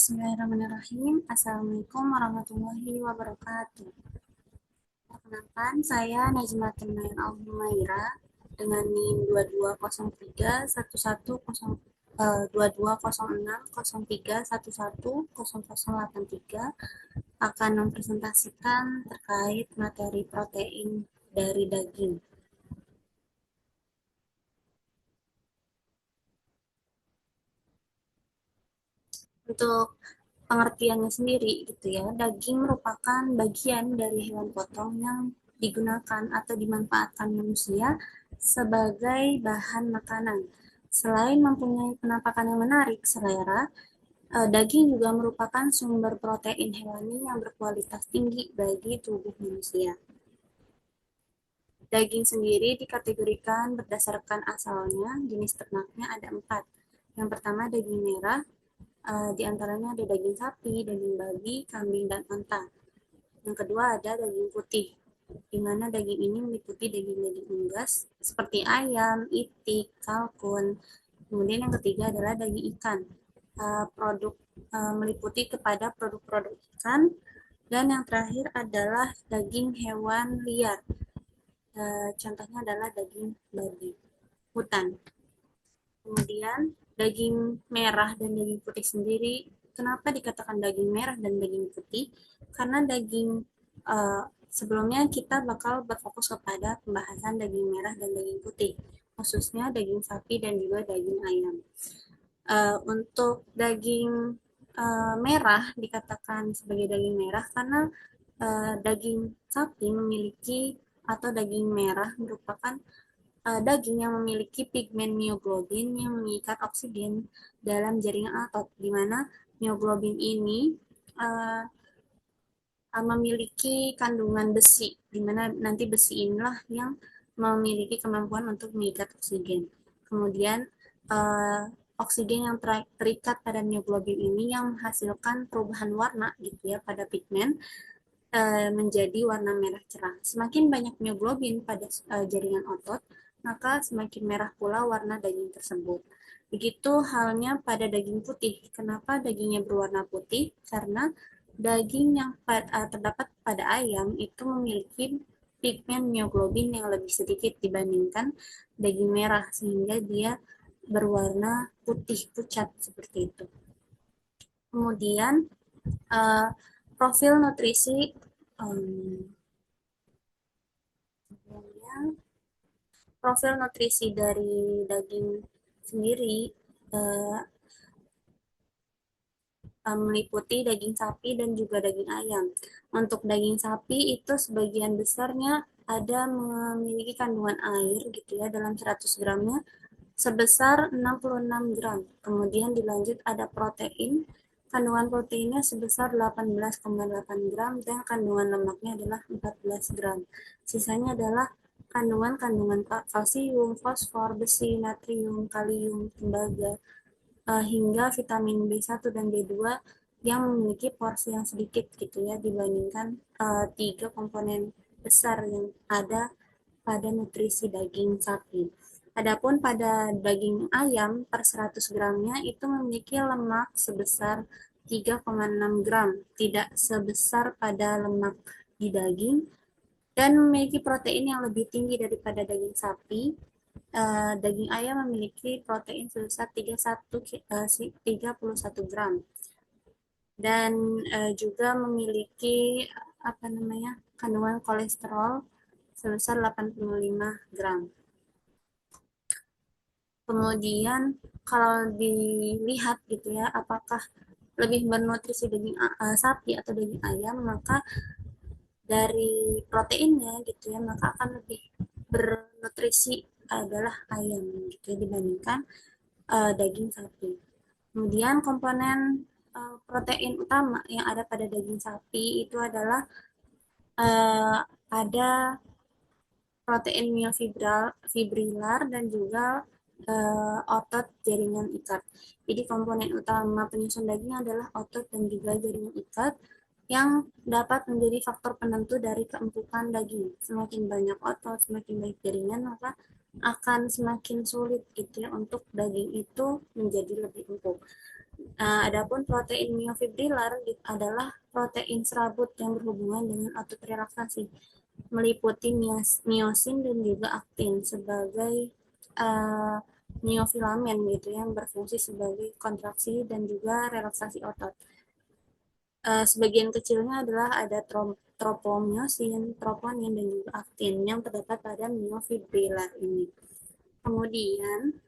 Bismillahirrahmanirrahim. Assalamualaikum warahmatullahi wabarakatuh. Perkenalkan, saya Najmatul Nain Al-Humaira dengan NIM 220311220603110083 akan mempresentasikan terkait materi protein dari daging. Untuk pengertiannya sendiri gitu ya, daging merupakan bagian dari hewan potong yang digunakan atau dimanfaatkan manusia sebagai bahan makanan. Selain mempunyai penampakan yang menarik selera, daging juga merupakan sumber protein hewani yang berkualitas tinggi bagi tubuh manusia. Daging sendiri dikategorikan berdasarkan asalnya, jenis ternaknya ada 4. Yang pertama daging merah, di antaranya ada daging sapi, daging babi, kambing, dan onta. Yang kedua ada daging putih, di mana daging ini meliputi daging-daging unggas seperti ayam, itik, kalkun. Kemudian yang ketiga adalah daging ikan, meliputi kepada produk-produk ikan. Dan yang terakhir adalah daging hewan liar, contohnya adalah daging babi hutan. Kemudian daging merah dan daging putih sendiri, kenapa dikatakan daging merah dan daging putih? Karena daging sebelumnya kita bakal berfokus kepada pembahasan daging merah dan daging putih, khususnya daging sapi dan juga daging ayam. Untuk daging merah dikatakan sebagai daging merah karena daging sapi memiliki atau daging merah merupakan daging yang memiliki pigmen mioglobin yang mengikat oksigen dalam jaringan otot, di mana mioglobin ini uh, memiliki kandungan besi, di mana nanti besi inilah yang memiliki kemampuan untuk mengikat oksigen. Kemudian oksigen yang terikat pada mioglobin ini yang menghasilkan perubahan warna gitu ya pada pigmen menjadi warna merah cerah. Semakin banyak mioglobin pada jaringan otot, maka semakin merah pula warna daging tersebut. Begitu halnya pada daging putih. Kenapa dagingnya berwarna putih? Karena daging yang terdapat pada ayam itu memiliki pigmen mioglobin yang lebih sedikit dibandingkan daging merah, sehingga dia berwarna putih pucat seperti itu. Kemudian profil nutrisi profil nutrisi dari daging sendiri uh, meliputi daging sapi dan juga daging ayam. Untuk daging sapi itu sebagian besarnya ada memiliki kandungan air gitu ya dalam 100 gramnya sebesar 66 gram. Kemudian dilanjut ada protein, kandungan proteinnya sebesar 18,8 gram dan kandungan lemaknya adalah 14 gram. Sisanya adalah kandungan-kandungan kalsium, fosfor, besi, natrium, kalium, tembaga, hingga vitamin B1 dan B2 yang memiliki porsi yang sedikit gitu ya dibandingkan tiga komponen besar yang ada pada nutrisi daging sapi. Adapun pada daging ayam per 100 gramnya itu memiliki lemak sebesar 3,6 gram, tidak sebesar pada lemak di daging, dan memiliki protein yang lebih tinggi daripada daging sapi. Daging ayam memiliki protein sebesar 31 gram dan juga memiliki kandungan kolesterol sebesar 85 gram. Kemudian kalau dilihat gitu ya, apakah lebih bernutrisi daging sapi atau daging ayam, maka dari proteinnya gitu ya, maka akan lebih bernutrisi adalah ayam gitu ya, dibandingkan daging sapi. Kemudian komponen protein utama yang ada pada daging sapi itu adalah ada protein miofibrilar dan juga otot jaringan ikat. Jadi komponen utama penyusun daging adalah otot dan juga jaringan ikat yang dapat menjadi faktor penentu dari keempukan daging. Semakin banyak otot, semakin banyak jaringan, maka akan semakin sulit gitu ya untuk daging itu menjadi lebih empuk. Adapun protein myofibrilar adalah protein serabut yang berhubungan dengan otot relaksasi, meliputi miosin dan juga aktin sebagai uh, myofilamen gitu yang berfungsi sebagai kontraksi dan juga relaksasi otot. Sebagian kecilnya adalah ada tropomyosin, troponin, dan juga aktin yang terdapat pada myofibrilar ini. Kemudian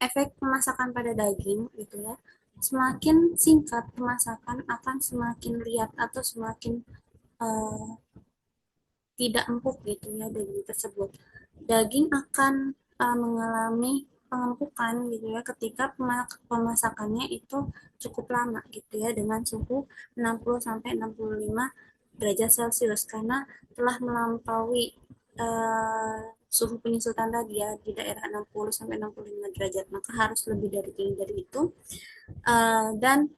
efek pemasakan pada daging gitu ya, semakin singkat pemasakan akan semakin liat atau semakin uh, tidak empuk gitu ya daging tersebut. Daging akan mengalami pengempukan gitu ya ketika pemasakannya itu cukup lama gitu ya dengan suhu 60 sampai 65 derajat Celcius karena telah melampaui uh, suhu penyusutan tadi ya di daerah 60 sampai 65 derajat, maka harus lebih dari tinggi dari itu. Dan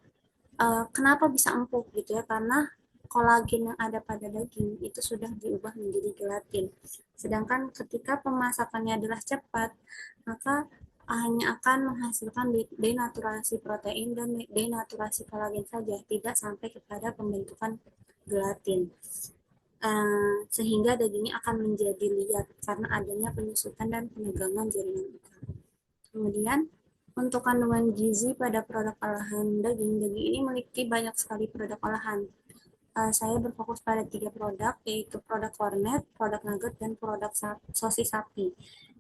kenapa bisa empuk gitu ya, karena kolagen yang ada pada daging itu sudah diubah menjadi gelatin. Sedangkan ketika pemasakannya adalah cepat, maka hanya akan menghasilkan denaturasi protein dan denaturasi kolagen saja, tidak sampai kepada pembentukan gelatin. Sehingga dagingnya akan menjadi liat karena adanya penyusutan dan penegangan jaringan ikal. Kemudian untuk kandungan gizi pada produk olahan daging, daging ini memiliki banyak sekali produk olahan. Saya berfokus pada 3 produk, yaitu produk kornet, produk nugget, dan produk sosis sapi.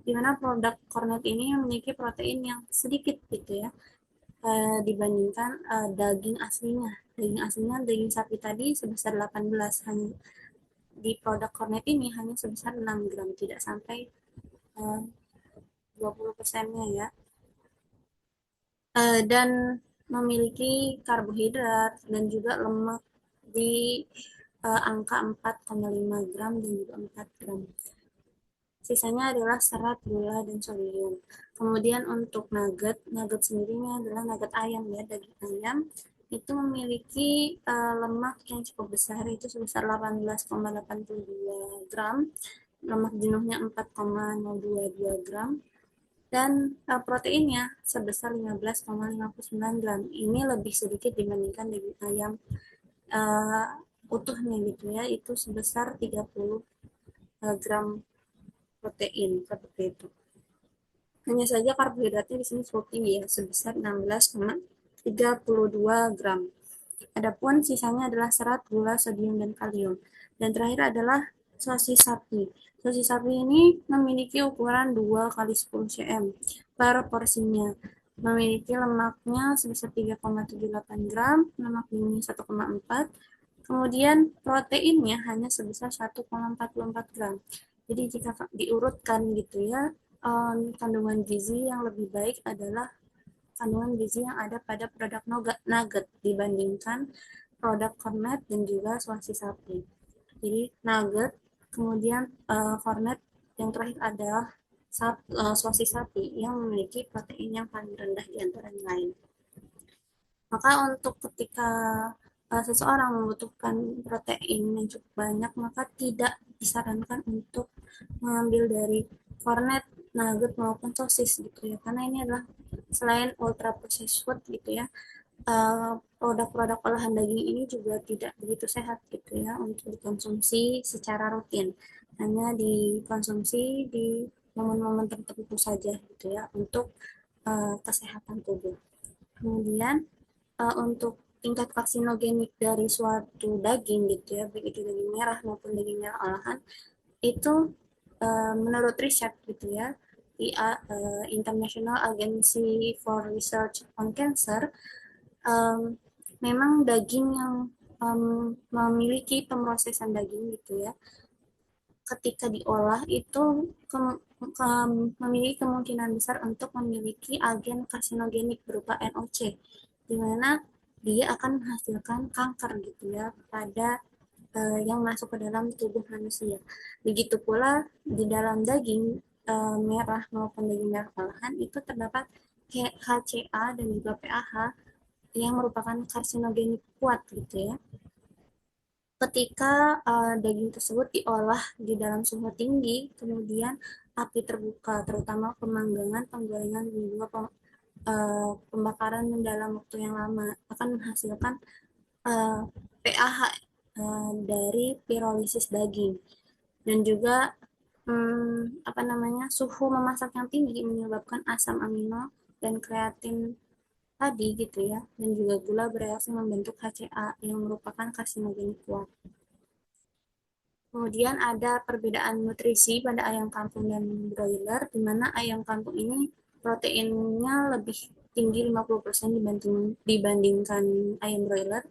Di mana produk kornet ini memiliki protein yang sedikit gitu ya, dibandingkan daging aslinya. Daging aslinya, daging sapi tadi sebesar 18, hanya di produk kornet ini hanya sebesar 6 gram, tidak sampai 20%-nya ya. Dan memiliki karbohidrat dan juga lemak di angka 4,5 gram dan juga 4 gram. Sisanya adalah serat, gula, dan sodium. Kemudian untuk nugget, nugget sendirinya adalah nugget ayam ya, daging ayam itu memiliki lemak yang cukup besar, itu sebesar 18,82 gram, lemak jenuhnya 4,022 gram, dan proteinnya sebesar 15,59 gram. Ini lebih sedikit dibandingkan daging ayam uh, utuhnya gitu ya, itu sebesar 30 gram protein seperti itu. Hanya saja karbohidratnya di sini cukup tinggi ya, sebesar 16,32 gram. Adapun sisanya adalah serat, gula, sodium, dan kalium. Dan terakhir adalah sosis sapi. Sosis sapi ini memiliki ukuran 2 kali 10 cm per porsinya. Memiliki lemaknya sebesar 3,78 gram, lemak jenuhnya 1,4, kemudian proteinnya hanya sebesar 1,44 gram. Jadi jika diurutkan gitu ya, kandungan gizi yang lebih baik adalah kandungan gizi yang ada pada produk nugget dibandingkan produk kornet dan juga sosis sapi. Jadi nugget, kemudian kornet, yang terakhir adalah sosis sapi yang memiliki protein yang paling rendah di antara yang lain. Maka untuk ketika seseorang membutuhkan protein yang cukup banyak, maka tidak disarankan untuk mengambil dari kornet, nugget maupun sosis gitu ya, karena ini adalah selain ultra processed food gitu ya, produk-produk olahan daging ini juga tidak begitu sehat gitu ya untuk dikonsumsi secara rutin, hanya dikonsumsi di momen-momen tertentu saja gitu ya untuk kesehatan tubuh. Kemudian untuk tingkat karsinogenik dari suatu daging gitu ya, baik itu daging merah maupun daging merah olahan, itu menurut riset gitu ya di International Agency for Research on Cancer, um, memang daging yang memiliki pemrosesan daging gitu ya, ketika diolah itu memiliki kemungkinan besar untuk memiliki agen karsinogenik berupa NOC, di mana dia akan menghasilkan kanker gitu ya pada yang masuk ke dalam tubuh manusia. Begitu pula di dalam daging merah maupun daging merah olahan itu terdapat HCA dan juga PAH yang merupakan karsinogenik kuat gitu ya. Ketika daging tersebut diolah di dalam suhu tinggi, kemudian api terbuka, terutama pemanggangan, penggorengan, dan juga pembakaran dalam waktu yang lama akan menghasilkan eh, PAH dari pirolisis daging, dan juga apa namanya, suhu memasak yang tinggi menyebabkan asam amino dan kreatin tadi gitu ya, dan juga gula bereaksi membentuk HCA yang merupakan karsinogen kuat. Kemudian ada perbedaan nutrisi pada ayam kampung dan broiler, di mana ayam kampung ini proteinnya lebih tinggi 50% dibandingkan ayam broiler.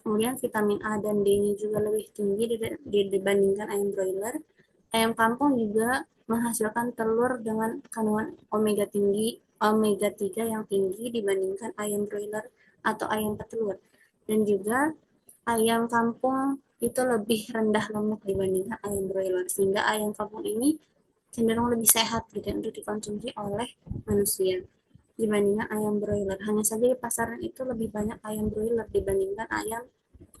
Kemudian vitamin A dan D-nya juga lebih tinggi dibandingkan ayam broiler. Ayam kampung juga menghasilkan telur dengan kandungan omega 3 yang tinggi dibandingkan ayam broiler atau ayam petelur. Dan juga ayam kampung itu lebih rendah lemak dibandingkan ayam broiler, sehingga ayam kampung ini cenderung lebih sehat gitu ya, untuk dikonsumsi oleh manusia dibandingkan ayam broiler. Hanya saja di pasaran itu lebih banyak ayam broiler dibandingkan ayam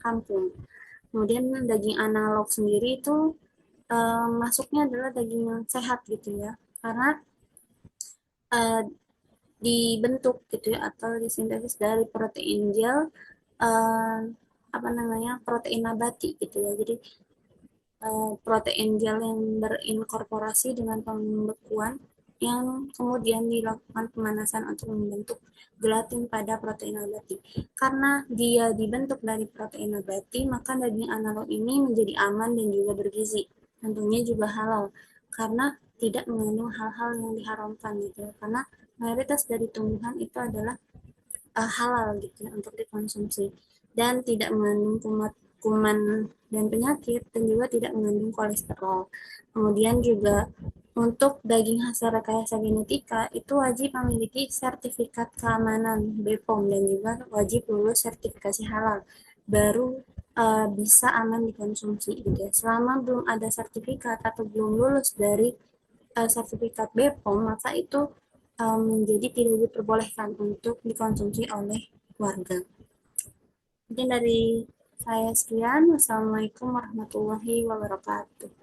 kampung. Kemudian daging analog sendiri itu masuknya adalah daging yang sehat gitu ya, karena eh, dibentuk gitu ya atau disintesis dari protein gel, eh, apa namanya, protein nabati gitu ya. Jadi protein gel yang berinkorporasi dengan pembekuan yang kemudian dilakukan pemanasan untuk membentuk gelatin pada protein nabati. Karena dia dibentuk dari protein nabati, maka daging analog ini menjadi aman dan juga bergizi. Tentunya juga halal, karena tidak mengandung hal-hal yang diharamkan gitu ya. Karena mayoritas dari tumbuhan itu adalah halal gitu ya, untuk dikonsumsi, dan tidak mengandung kuman dan penyakit, dan juga tidak mengandung kolesterol. Kemudian juga untuk daging hasil rekayasa genetika itu wajib memiliki sertifikat keamanan BPOM dan juga wajib lulus sertifikasi halal, baru bisa aman dikonsumsi gitu ya. Selama belum ada sertifikat atau belum lulus dari sertifikat BPOM, maka itu menjadi tidak diperbolehkan untuk dikonsumsi oleh warga. Mungkin dari saya sekian. Wassalamualaikum warahmatullahi wabarakatuh.